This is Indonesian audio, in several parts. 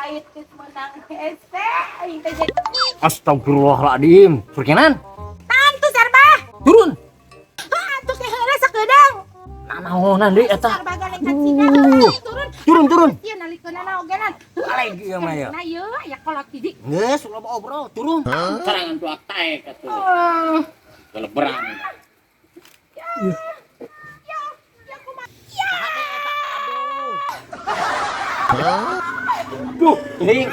pahit geus menang hese aing teh jadi. Astagfirullahaladzim. Perkenan? Naon tuh Sarba? Turun. Atuh teh heula sakedeung. Naonan deui eta. Sarba galeng kaciga turun. Turun. Ieu nalikeunna ogenan. Balik ieu mah ya. Nah ieu aya kolot hiji. Geus ulah obrol, turun. Serangan tuh attack atuh. Oh. Gelebrang. Duh, ini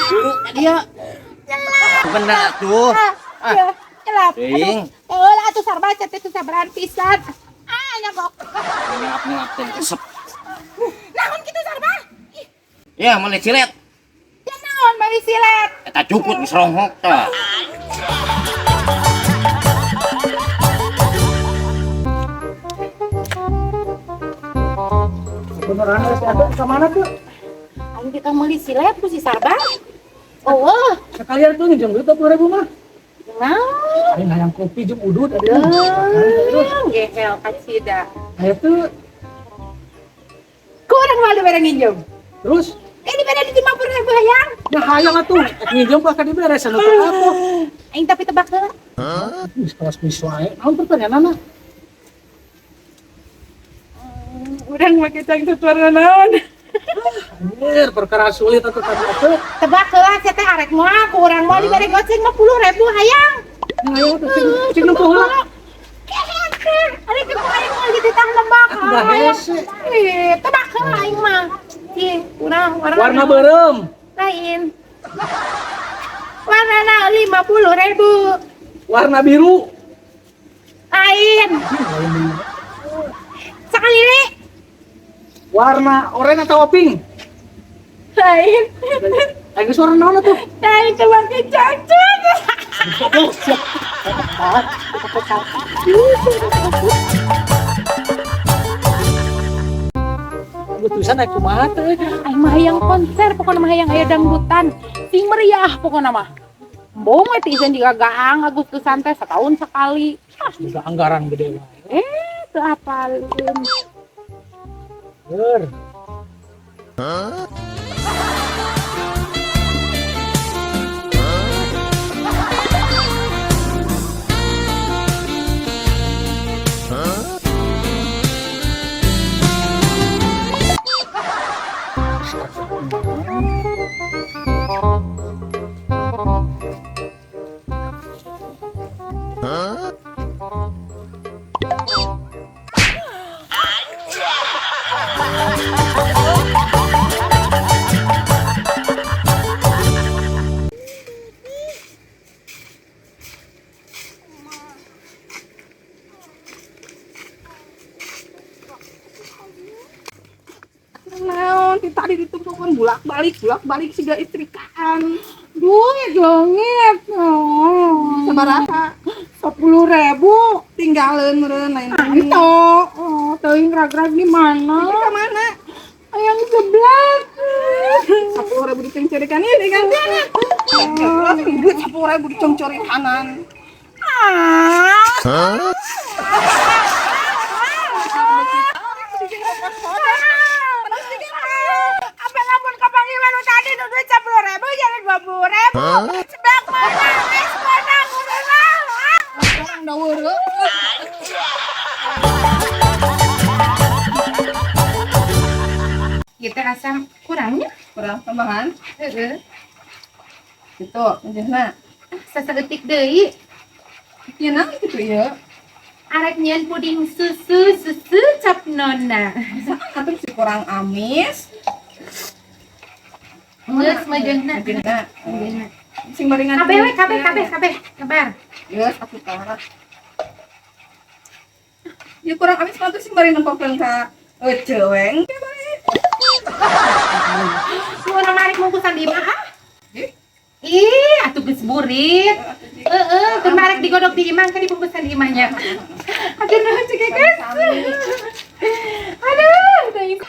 dulu dia. Bener tuh. Ya, celap. Ting. Lah atuh Sarba cet itu sabaran pisan. Nyagok. Ngap-ngap teh kesep. Naon kitu Sarba? Ya, mulai cilet. Ya naon bari silet? Eta cukut geus ronghok tah. Beneran ada ke mana tuh? Aing kita meuli silet ku si Sarba. Oh, Sekalian tuh minjem duit 20.000 mah. nah. Aing hayang kopi jeung udud ada. Gehel kacida. Aya tuh. Kurang malu bareng nginjem. Terus Ini beda di 50.000 hayang. ya hayang atuh. Minjem ka ka diberes anu teh apa? Aing tapi tebak heula. Geus kelas bis wae. Naon pertanyaanna? Urang make cangcut warna naon? Anjir, perkara sulit atuh tadi atuh. Tebak heula sia teh arek moal ku urang moal dibere goceng 50.000 hayang. Ayo tuh cing nu heula. Arek ku aing moal di titah lembak. Udah hese. Tebak heula aing mah. Ih, urang Warna beureum. lain. Warna 50.000. Warna biru. Lain. Sakalili. Warna oranye atau pink? Lain. Ayo suara naon atuh? Lain tebak cangcut. Tulisan naik kumaha teh? Aing mah hayang konser pokona mah hayang aya dangdutan. Sing meriah pokona mah. Embong we teh izin digagaang Agustusan teh setahun sekali. Juga anggaran gede wae. Teu apalin. Ber. Naon tadi ditumpukan bulak-balik siga istrikaan. Duit leungit. Sabaraha? 10.000 tinggalin meureun lain ento. Oh, teuing rag-rag di mana? Di mana? Yang sebelah. 10.000 dicengcorikan ieu digantian. 10.000 dicengcori kanan. Apa lamun kapanggil anu tadi nu duit 10.000 jadi 20.000. Sebelah mana? Wes mana urang. Orang daweureun. Kita asam kurangnya? Kurang tambahan? Heeh. Itu, njehna. Sasaeutik deui. Ieu naon kitu ieu? Arek nyeun puding susu cap nona. Atuh si kurang amis. Geus majengna. Sing baringan. Kabeh. Kabar. Geus atuh tara. Ya kurang amis mah tuh sing bari nempokeun ka ceuweng teh bari. Ku urang marek mungkusan di imah. Ih, atuh geus burit. Heeh, teu marek digodok di imah kan dibungkusan di imahnya. Aduh, naon cek guys. Aduh, teuing.